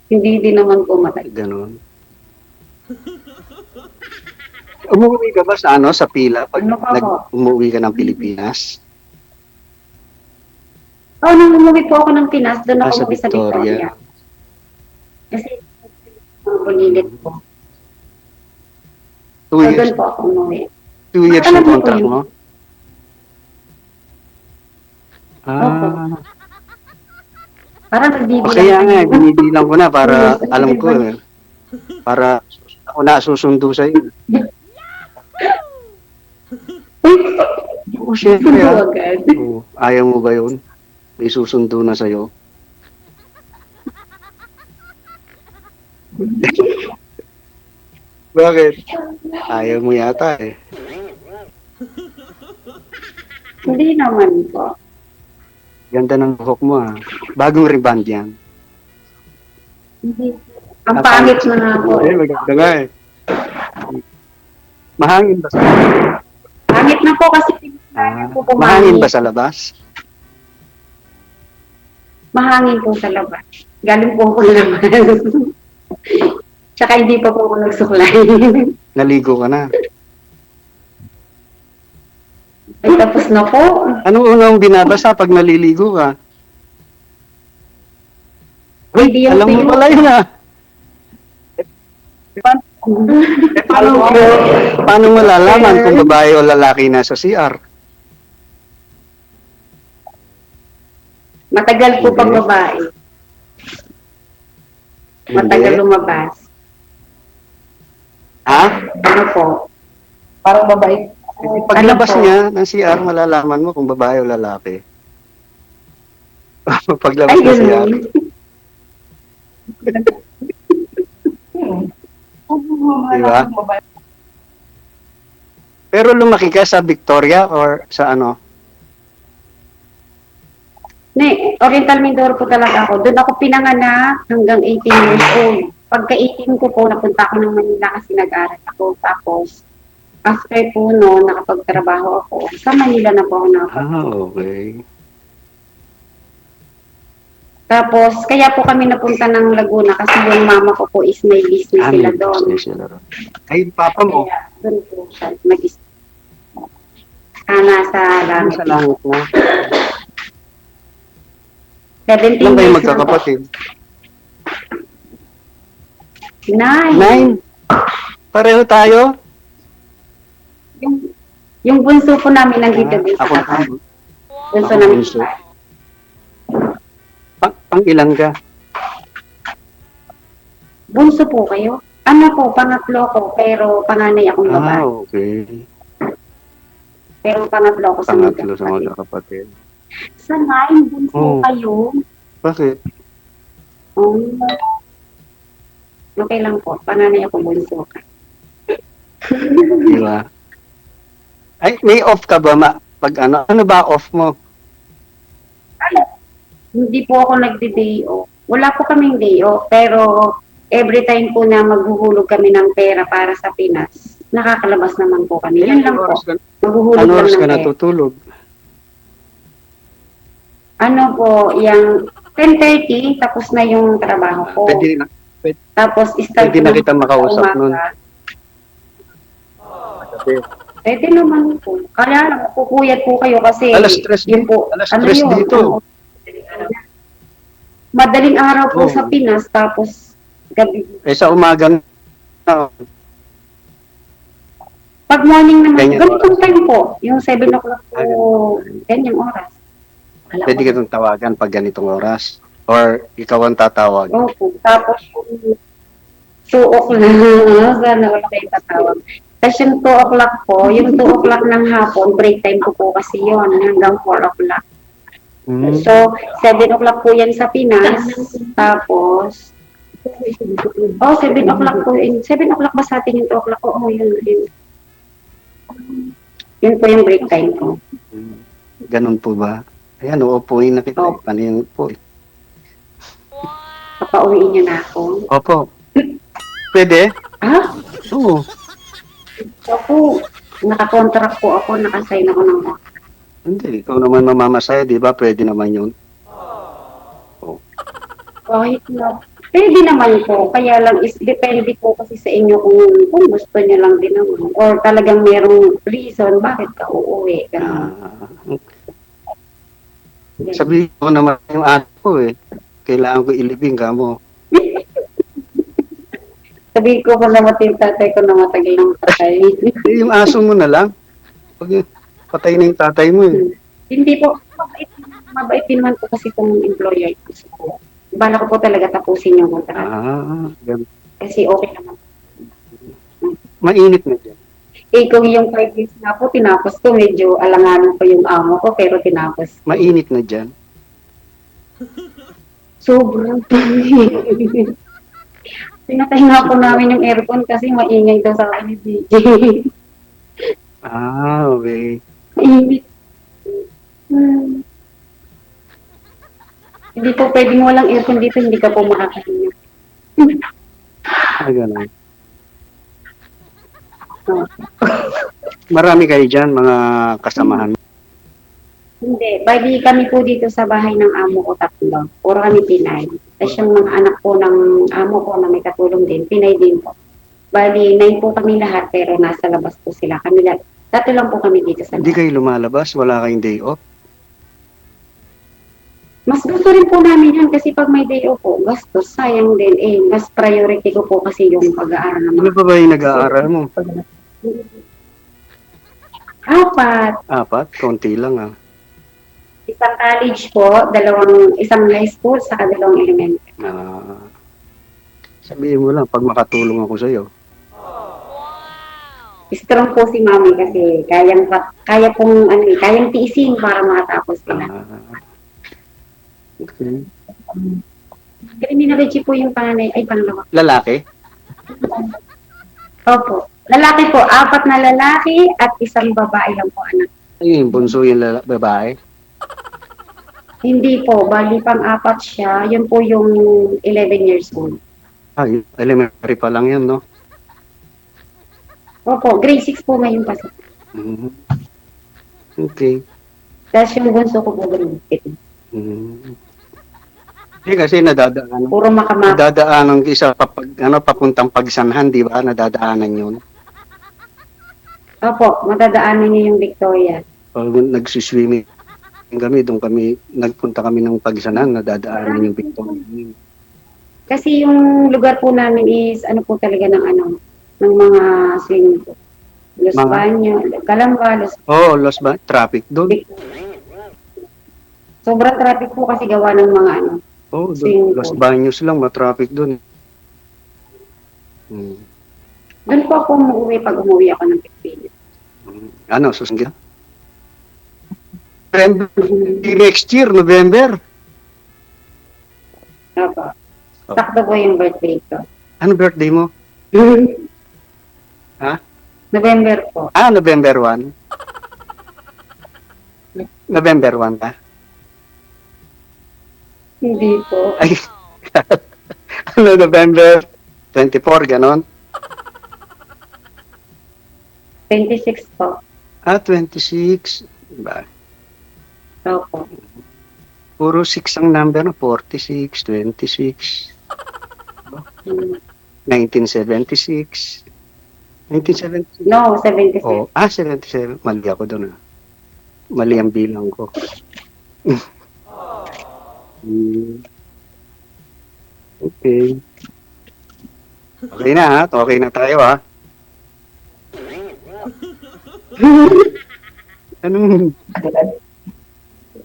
Hindi din naman po matagal. Gano'n. Umuwi ka ba sa ano, sa pila 'pag Ano pa po? umuwi ka ng Pilipinas? Oo, nung umuwi po ako ng Pinas, doon ako Sa umuwi sa Victoria. Victoria. Kasi pulilit Hmm, po. 2 So, years doon po ako umuwi. 2 years Alam yung niyo po contract yun? mo? Opo. Ah, Parang nagbibilang kaya tayo. nga binibilang ko na para Yes, alam di ko, ba? para ako na susundo sa'yo. Oo, siyempre, Sundo agad. Oo, ayaw mo ba yun? May susundo na sa'yo? Bakit? Ayaw mo yata, eh. Hindi naman po. Ganda ng buhok mo, Bagong rebond yan. Hindi. Ang Ah, pangit pangit na nga po. maganda nga, eh. Mahangin ba sa labas? Pangit na po kasi pinagkaya po Mahangin ba pumangit. sa labas? Mahangin po sa labas. Galing po ako labas. Tsaka hindi pa po ako nagsuklay. Naligo ka na. Ay, tapos na po. Anong unang binabasa pag naliligo ka? Uy, Hindi yung alam mo tuyo. pala yun, Paano malalaman kung babae o lalaki nasa CR? Matagal po Hindi. pag babae. Matagal lumabas. Ha? Ano po? Parang babae. Paglabas Ano po? niya ng CR, malalaman mo kung babae o lalaki. Ay, Paglabas ng CR. ganun. Di ba? Pero lumaki ka sa Victoria or sa ano? Oriental Mindoro po talaga ako. Doon ako pinanganak hanggang 18 years old. Pagka 18 ko po, napunta ako ng Manila kasi nag-aral ako. Tapos, after po no, nakapagtrabaho ako. Sa Manila na po ako nakapag. Okay. Tapos, kaya po kami napunta ng Laguna kasi yung mama ko po is may business sila May doon. business sila ron. Ay, papa mo, Kaya, doon po siya nasa ano langit. sa langit na? 17 Ilan kayo years na po. magkakapatid? 9. 9. Pareho tayo? Yung bunso po namin nandito din sa Ako taas. naman. Bunso Ako namin bunso. sa taas. Pang ilan ka? Bunso po kayo? Ano po, pangatlo ko, pero panganay akong babae. Okay. Pero pangatlo ko sa Pangatlo sa magkakapatid. mga kapatid. Sa 9, bunso Oo. kayo? Bakit? Okay lang po, panganay ako bunso ka. Di ba? Ay, may off ka ba? Pag ano ba off mo? Ay, hindi po ako nagdi-day off. Wala po kaming day off, pero every time po na maghuhulog kami ng pera para sa Pinas, nakakalabas naman po kami. Yun lang po. Maghuhulog Ano lang oras ng ka pera. natutulog? Ano po, yung 10:30, tapos na yung trabaho ko. Tapos, start Pwede na ko kita makausap umaga. nun. Pwede naman po. Kaya lang, pupuyat po kayo kasi Alas 3 yun po, alas ano 3 yun? dito. Madaling araw po Oo. sa Pinas, tapos gabi. Sa umaga na. Pag morning naman, Ganyan ganitong oras. time po, yung 7 o'clock po, ganyang oras. Pwede ka itong tawagan pag ganitong oras. Or ikaw ang tatawag. Opo. Tapos, 2 o'clock, sana wala kayong tatawag. Tapos yung 2 o'clock po, yung 2 o'clock ng hapon, break time ko po kasi yun, hanggang 4 o'clock. So, 7 o'clock po yan sa Pinas. Tapos, 7 o'clock po. 7 o'clock ba sa atin yung 2 o'clock? Oo, yun. Yun po yung break time ko. Ganun po ba? Ayan, uupuin na kita. Opo. Paano yun po? Papauwiin niyo na ako. Opo. Pwede? Ah? Oo. Ako, nakakontract po ako, nakasign ako ng Hindi, ikaw naman mamamasaya, di ba? Pwede naman yun. Kahit na, pwede naman po. Kaya lang is depende po kasi sa inyo kung gusto niyo lang din naman. Or talagang merong reason bakit ka uuwi. Ganun. Sabihin ko naman yung anak ko eh. Kailangan ko ilibing ka mo. Sabihin ko namatay yung tatay ko na matagal ng patay. Yung aso mo na lang. Pag patay na yung tatay mo eh. Hindi po, mabait din naman po kasi itong employer ko. So, bala ko po talaga tapusin yung kontrata. Ganun. Kasi okay naman. Mainit na dyan. Eh, kung yung 5 years na po, tinapos ko, medyo alanganan pa yung amo ko, pero tinapos. Mainit na dyan. Sobrang pinatay nga po namin yung aircon kasi maingay daw sa akin ni DJ. Okay. Mainit. Hindi po pwedeng walang aircon dito, hindi ka po makakahinga. Ganun. Oh. Marami kayo dyan, mga kasamahan. Hindi, bali kami po dito sa bahay ng amo ko tatlo. Puro kami Pinay. Tapos yung mga anak po ng amo ko na may katulong din, Pinay din po. Bali, 9 po kami lahat pero nasa labas po sila. Kami lahat. Tatlo lang po kami dito sa Hindi bahay. kayo lumalabas, wala kayong day off. Mas gusto rin po namin yan kasi pag may day off po, gastos, sayang din. Eh, mas priority ko po kasi yung pag-aaral ng Ano mga. pa ba yung nag-aaral mo? 4. 4? Konti lang ah. Isang college po, isang high school, saka 2 elementary. Sabihin mo lang, pag makatulong ako sa'yo. Strong po si mami kasi kaya pong kayang tiisin para makatapos sila. Okay. Criminology po yung panganay, ay pangalawa. Lalaki? Opo. Lalaki po, 4 na lalaki at isang babae lang po anak. Ay, yung bunso yung babae. Hindi po, bali pang-4 siya, yun po yung 11 years old. Ay, elementary pa lang yan, no? Opo, grade 6 po ngayon kasi. Mhm. Okay. Tapos yung bunso ko po grade 8. Mhm. Hindi kasi nadadaanan. Puro makamata. Nadadaanan isa papuntang Pagsanhan, di ba? Nadadaanan yun. Opo, matadaanan niyo yung Victoria. Pag nagsiswimming kami, nagpunta kami ng Pagsanhan, nadadaanan yung Victoria. Kasi yung lugar po namin is po talaga ng mga swimming pool. Los Mga? Baños, Calamba, Oh, lost ba? Traffic doon. Sobrang traffic po kasi gawa ng mga Oh, swimming Los pool. Baños lang, ma-traffic doon. Hmm. Doon po ako umuwi pag umuwi ako ng Pilipinas. Ano, susunod? Next year, November. Opo. Sakto po yung birthday ko. Ano birthday mo? Ha? November po. November 1. November 1 ka? Hindi po. Ay, November 24, ganon? 26 po. 26. Diba? Opo. Puro 6 ang number, no? 46, 26, Hmm. 1976. 1976? No, 77. Oh, 77. Mali ako doon, ah. Mali ang bilang ko. Okay. Okay na, ha? Okay na tayo, ha? Anong...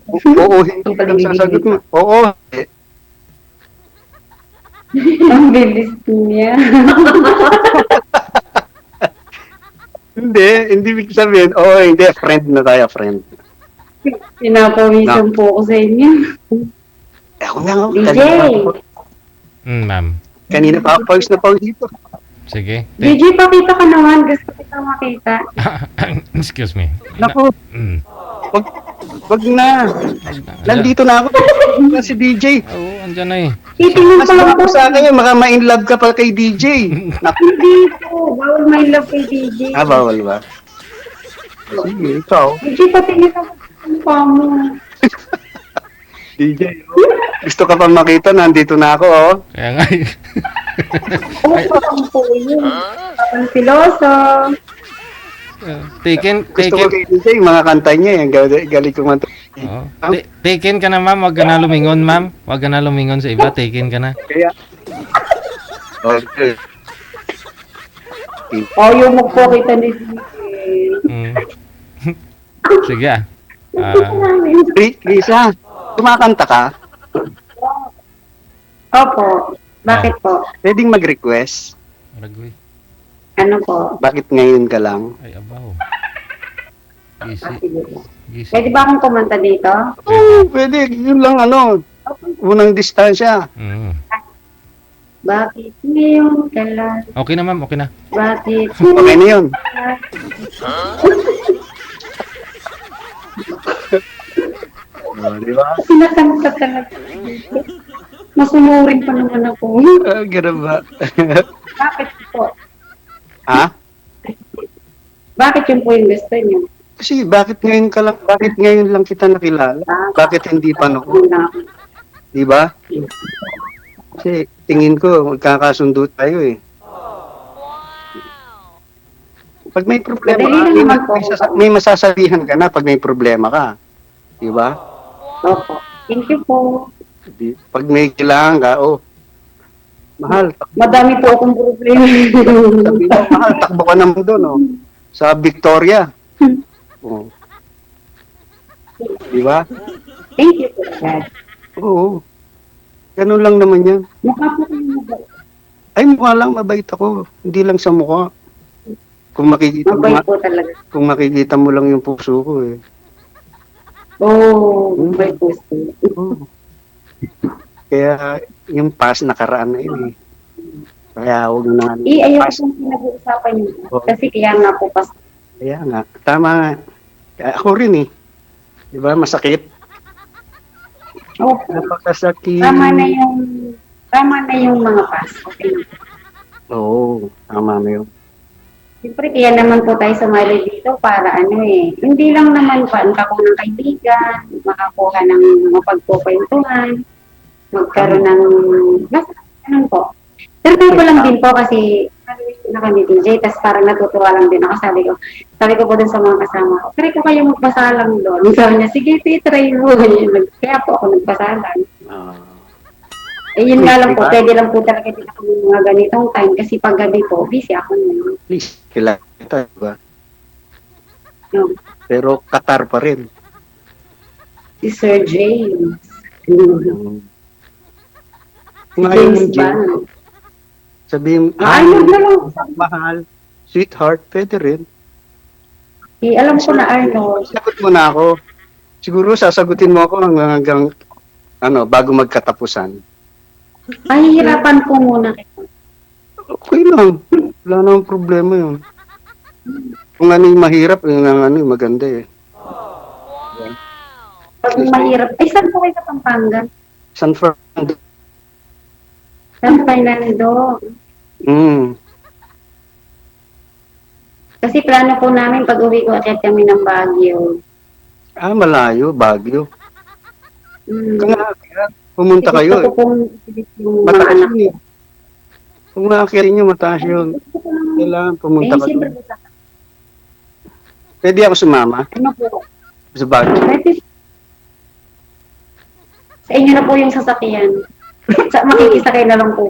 Oo, hindi ka lang sasagot mo. Oo. Ang bilis niya. Hindi ibig sabihin, hindi, friend na tayo, friend. Pinapawisan po ako sa inyo. Ako nga, DJ! Ma'am. Kanina pa, pause na pause dito. Sige. DJ, pakita ka naman. Gusto kita makita. Excuse me. Naku, Mm. wag na. Nandito na ako. Na si DJ. Oo, andyan na eh. Titingnan Mas pa lang ako po. sa akin yun, maka ma-inlove ka pa kay DJ. Naku, Hindi po. Bawal my love kay DJ. bawal ba? Sige, ikaw. DJ, patingin ka pa mo. DJ, Gusto ka pa makita, nandito na ako, oh. Kaya nga eh. Oo, parang po yun. Parang siloso. Gusto ko kay DJ, yung mga kanta niya, yung galing kumanta. Oh. Taken ka na, ma'am. Huwag ka na lumingon, ma'am. Huwag ka na lumingon sa iba. Taken ka na. Kaya, okay. Oh, yung magpakita ni DJ. Mm. Sige ah. Lisa, kumakanta ka? Opo. Bakit po? Pwedeng mag-request? Ragoy. Ano po? Bakit ngayon ka lang? Ay, abaw. Gisi. Sige po. Gisi. Pwede ba akong kumanta dito? Oo, pwede. Yun lang ano. Unang distansya. Mm. Bakit ngayon ka lang? Okay na, ma'am. Okay na. Bakit Okay na yun. Di ba? sinakanta talaga? Masunurin pa naman ako. Ganun ba? Bakit po? Ha? Bakit yun po yung gusto niyo? Kasi bakit ngayon lang kita nakilala? Bakit hindi pa noon? Una ako. Di ba? Kasi tingin ko, magkakasundo tayo eh. Pag may problema ka, Madali lang naman po. may masasabihan ka na pag may problema ka. Di ba? Opo. Thank you po. Pag may kailangan ka, oh, mahal, Madami po akong problema. sabi mo, mahal, takbo ka naman doon, oh, sa Victoria. Oh. Di ba? Thank you po, Dad. Oo. Ganun lang naman yan. Mukha po kayo mabait. Ay, mukha lang, mabait ako. Hindi lang sa mukha. Kung makikita mo, Mabait po talaga. kung makikita mo lang yung puso ko eh. Oh, mabait po siya. Oo. Kaya yung past nakaraan na yun eh. Kaya huwag na nga. Ayoko pong pinag-uusapan niyo. Oo. Kasi kaya nga po pas. Kaya nga. Tama nga. Kaya ako rin eh. Di ba? Masakit. Opo. Napakasakit. Tama na yung mga pas. Okay. Oo. Tama na yun. Siyempre, kaya naman po tayo sumali dito para ano eh. Hindi lang naman pa, ako ng kaibigan, makakuha ng mapagpupwentuhan, magkaroon ng, basta, ano po. Pero ko lang din po kasi, na kami DJ, tapos parang natutuwa lang din ako. Sabi ko po dun sa mga kasama ko, try ko kayo magpasalang doon. Sabi niya, sige, try mo. Kaya po ako nagpasalang. Eh, yun nga lang po, Diba? pwede lang po talaga din ako ng mga ganitong time kasi pag gabi po, busy ako na. Please, kilala kita, diba? No. Pero Qatar pa rin. Si Sir James. Kung ayaw James mong Jim, Bond. sabihin, Ayun na lang. mahal, sweetheart, pwede rin. Alam ko na Arnold. Sagot mo na ako. Siguro sasagutin mo ako hanggang bago magkatapusan. Ay, hirapan ko muna. Okay lang. Wala namang problema yun. Kung ano yung mahirap, yun ang yung maganda eh. Pag mahirap. Ay, saan po kayo sa Pampanga? San Fernando. San Fernando. Kasi plano po namin pag uwi ko akit kami ng Baguio. Malayo, Baguio. Kung pumunta Gusto kayo ko eh. pong isilip yung mga Mataas anak yun ko. eh. Kung nakakiri nyo, mataas yun. Gusto ko lang. Kailangan pumunta ka. Siyempre po sa Pwede ako sumama ano po. sa Baguio. Pwede. Sa inyo na po yung sasakyan. Makikisakay na lang po.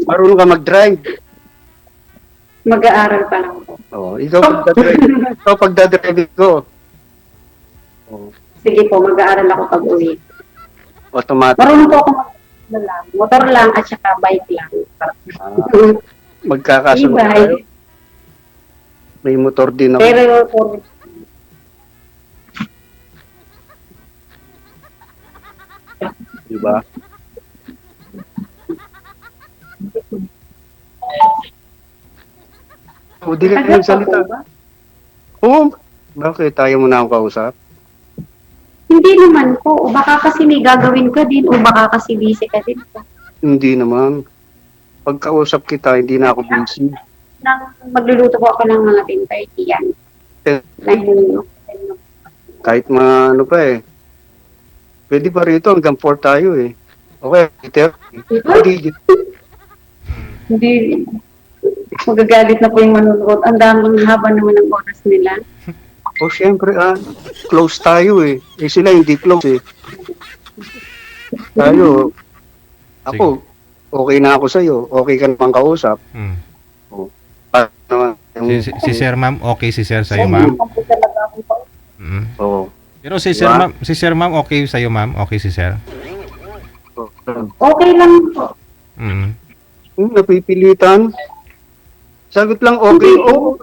Marunong ka mag-drive. Mag-aaral pa lang po. Ikaw pagdadrive. Ikaw pagdadrive ko. Sige po, mag-aaral ako pag uwi. Automatic. Marunong po ako motor lang at saka bike lang. Magkakasunod tayo. E-bike. May motor din ako. Pero for Diba? Di ka tagal pa nagsalita. po ba? Oo. Bakit? Tayo mo na akong kausap? Hindi naman po. O baka kasi may gagawin ka din o baka kasi busy ka din. Hindi naman. Pagkausap kita, hindi na ako busy. Magluluto po ako ng mga 10:30 yan. Eh. Dahil Kahit mga pa eh. Pwede pa rito hanggang 4 tayo eh. Okay, Peter. Hindi. Hindi, magagalit na po yung manunood. Ang daming haba naman ng oras nila. O syempre close tayo eh. Eh sila hindi close eh. Tayo, ako, okay na ako sa'yo. Okay ka naman kausap. Mm. Paano naman? Si Sir ma'am, okay si Sir sa'yo ma'am. Mm. Oo. Pero si Sir Diba? ma'am, okay sa'yo ma'am, okay si Sir. Okay lang po. Mm. Napipilitan. Sagot lang okay. Oo.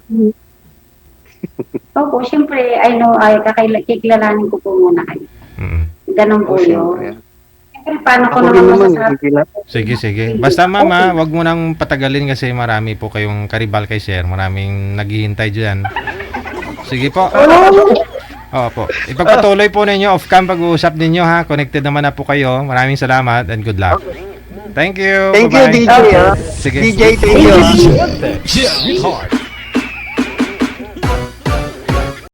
Opo, syempre, kiklalanin ko po muna kayo. Mm. Ganun po Oh, yun. syempre. Siyempre, paano ko Ako rin naman naman, masasabi? hindi na. Sige. Basta ma'am, wag mo nang patagalin kasi marami po kayong karibal kay Sir. Maraming naghihintay diyan. Sige po. Opo. Ipagpatuloy po ninyo off-cam pag-uusap ninyo ha. Connected naman na po kayo. Maraming salamat and good luck. Thank you. Thank you, Bye-bye. DJ. Sige. DJ, thank you. Yeah, hard.